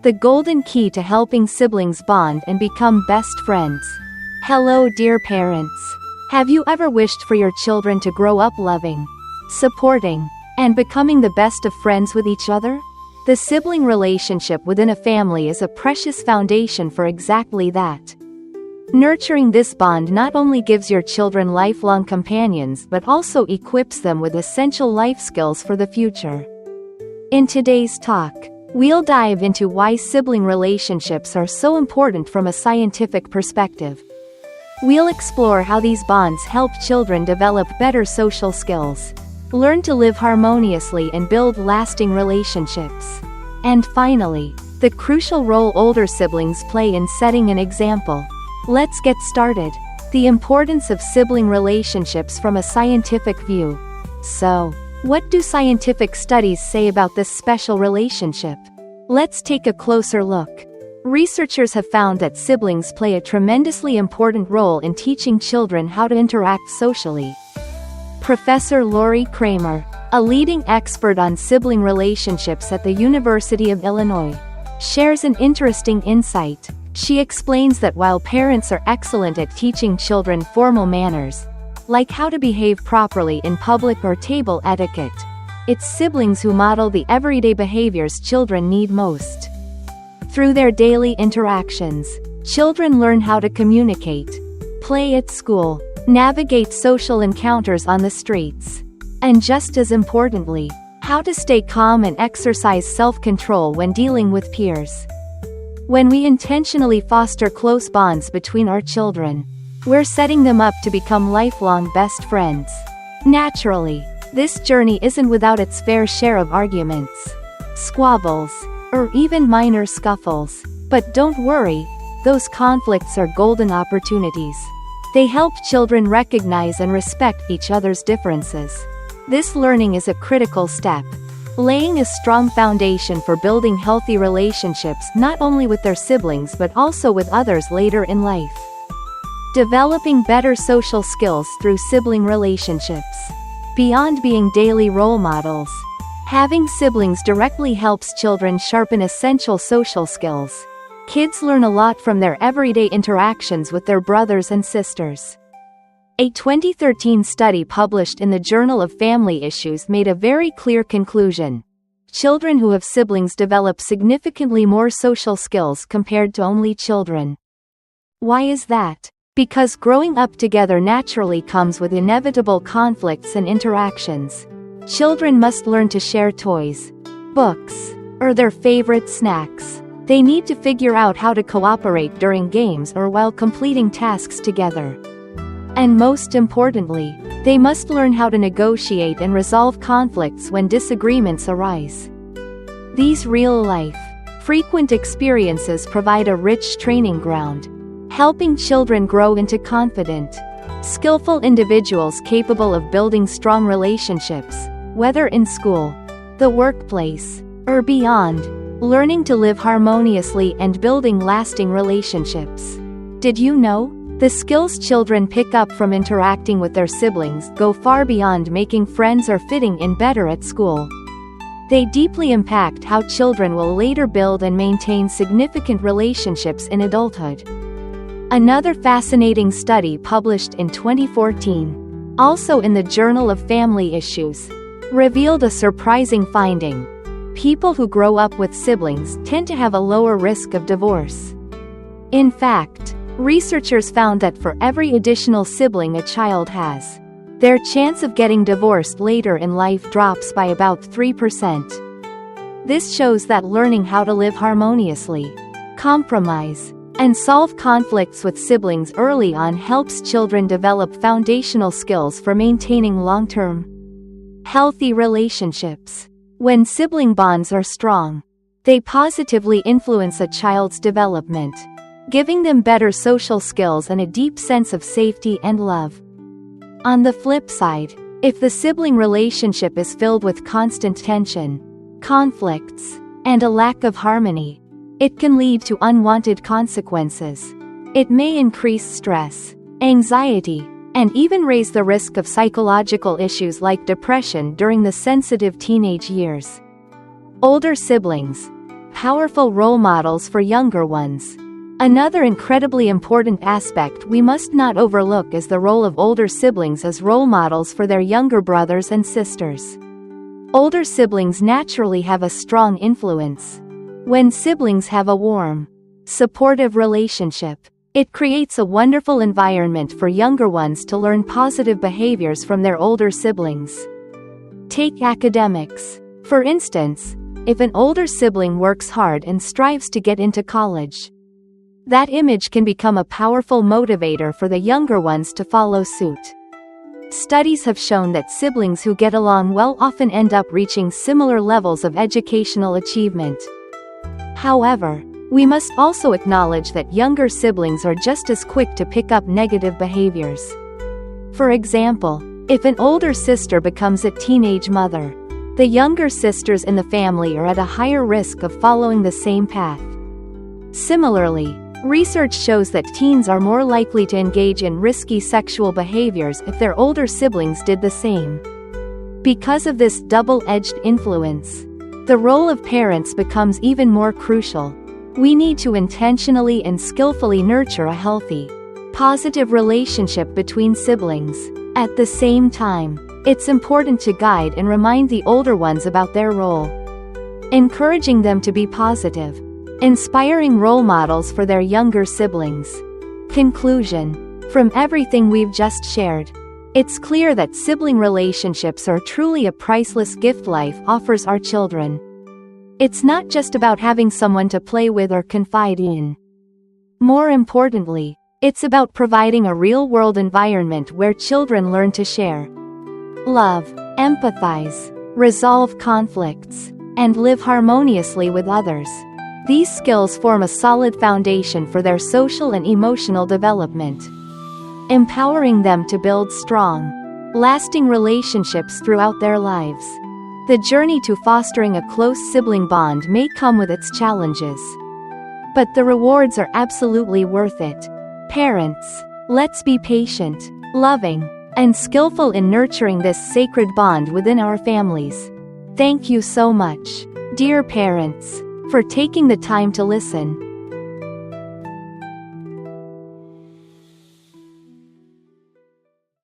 the golden key to helping siblings bond and become best friends. Hello, dear parents. Have you ever wished for your children to grow up loving, supporting, and becoming the best of friends with each other? The sibling relationship within a family is a precious foundation for exactly that. Nurturing this bond not only gives your children lifelong companions but also equips them with essential life skills for the future. In today's talk, we'll dive into why sibling relationships are so important from a scientific perspective. We'll explore how these bonds help children develop better social skills, learn to live harmoniously and build lasting relationships. And finally, the crucial role older siblings play in setting an example. Let's get started. The importance of sibling relationships from a scientific view. So, what do scientific studies say about this special relationship? Let's take a closer look. Researchers have found that siblings play a tremendously important role in teaching children how to interact socially. Professor Lori Kramer, a leading expert on sibling relationships at the University of Illinois, shares an interesting insight. She explains that while parents are excellent at teaching children formal manners, like how to behave properly in public or table etiquette, it's siblings who model the everyday behaviors children need most. Through their daily interactions, children learn how to communicate, play at school, navigate social encounters on the streets, and just as importantly, how to stay calm and exercise self-control when dealing with peers. When we intentionally foster close bonds between our children, we're setting them up to become lifelong best friends. Naturally, this journey isn't without its fair share of arguments, squabbles, or even minor scuffles. But don't worry, those conflicts are golden opportunities. They help children recognize and respect each other's differences. This learning is a critical step, laying a strong foundation for building healthy relationships not only with their siblings but also with others later in life. Developing better social skills through sibling relationships. Beyond being daily role models, having siblings directly helps children sharpen essential social skills. Kids learn a lot from their everyday interactions with their brothers and sisters. A 2013 study published in the Journal of Family Issues made a very clear conclusion. Children who have siblings develop significantly more social skills compared to only children. Why is that? Because growing up together naturally comes with inevitable conflicts and interactions. Children must learn to share toys, books, or their favorite snacks. They need to figure out how to cooperate during games or while completing tasks together. And most importantly, they must learn how to negotiate and resolve conflicts when disagreements arise. These real-life, frequent experiences provide a rich training ground, helping children grow into confident, skillful individuals capable of building strong relationships, whether in school, the workplace, or beyond, learning to live harmoniously and building lasting relationships. Did you know? The skills children pick up from interacting with their siblings go far beyond making friends or fitting in better at school. They deeply impact how children will later build and maintain significant relationships in adulthood. Another fascinating study published in 2014, also in the Journal of Family Issues, revealed a surprising finding. People who grow up with siblings tend to have a lower risk of divorce. In fact, researchers found that for every additional sibling a child has, their chance of getting divorced later in life drops by about 3%. This shows that learning how to live harmoniously, compromise, and solve conflicts with siblings early on helps children develop foundational skills for maintaining long-term, healthy relationships. When sibling bonds are strong, they positively influence a child's development, giving them better social skills and a deep sense of safety and love. On the flip side, if the sibling relationship is filled with constant tension, conflicts, and a lack of harmony, it can lead to unwanted consequences. It may increase stress, anxiety, and even raise the risk of psychological issues like depression during the sensitive teenage years. Older siblings, powerful role models for younger ones. Another incredibly important aspect we must not overlook is the role of older siblings as role models for their younger brothers and sisters. Older siblings naturally have a strong influence. When siblings have a warm, supportive relationship, it creates a wonderful environment for younger ones to learn positive behaviors from their older siblings. Take academics. For instance, if an older sibling works hard and strives to get into college, that image can become a powerful motivator for the younger ones to follow suit. Studies have shown that siblings who get along well often end up reaching similar levels of educational achievement. However, we must also acknowledge that younger siblings are just as quick to pick up negative behaviors. For example, if an older sister becomes a teenage mother, the younger sisters in the family are at a higher risk of following the same path. Similarly, research shows that teens are more likely to engage in risky sexual behaviors if their older siblings did the same. Because of this double-edged influence, the role of parents becomes even more crucial. We need to intentionally and skillfully nurture a healthy, positive relationship between siblings. At the same time, it's important to guide and remind the older ones about their role, encouraging them to be positive, inspiring role models for their younger siblings. Conclusion. From everything we've just shared, it's clear that sibling relationships are truly a priceless gift life offers our children. It's not just about having someone to play with or confide in. More importantly, it's about providing a real-world environment where children learn to share, love, empathize, resolve conflicts, and live harmoniously with others. These skills form a solid foundation for their social and emotional development, empowering them to build strong, lasting relationships throughout their lives. The journey to fostering a close sibling bond may come with its challenges, but the rewards are absolutely worth it. Parents, let's be patient, loving, and skillful in nurturing this sacred bond within our families. Thank you so much, dear parents, for taking the time to listen.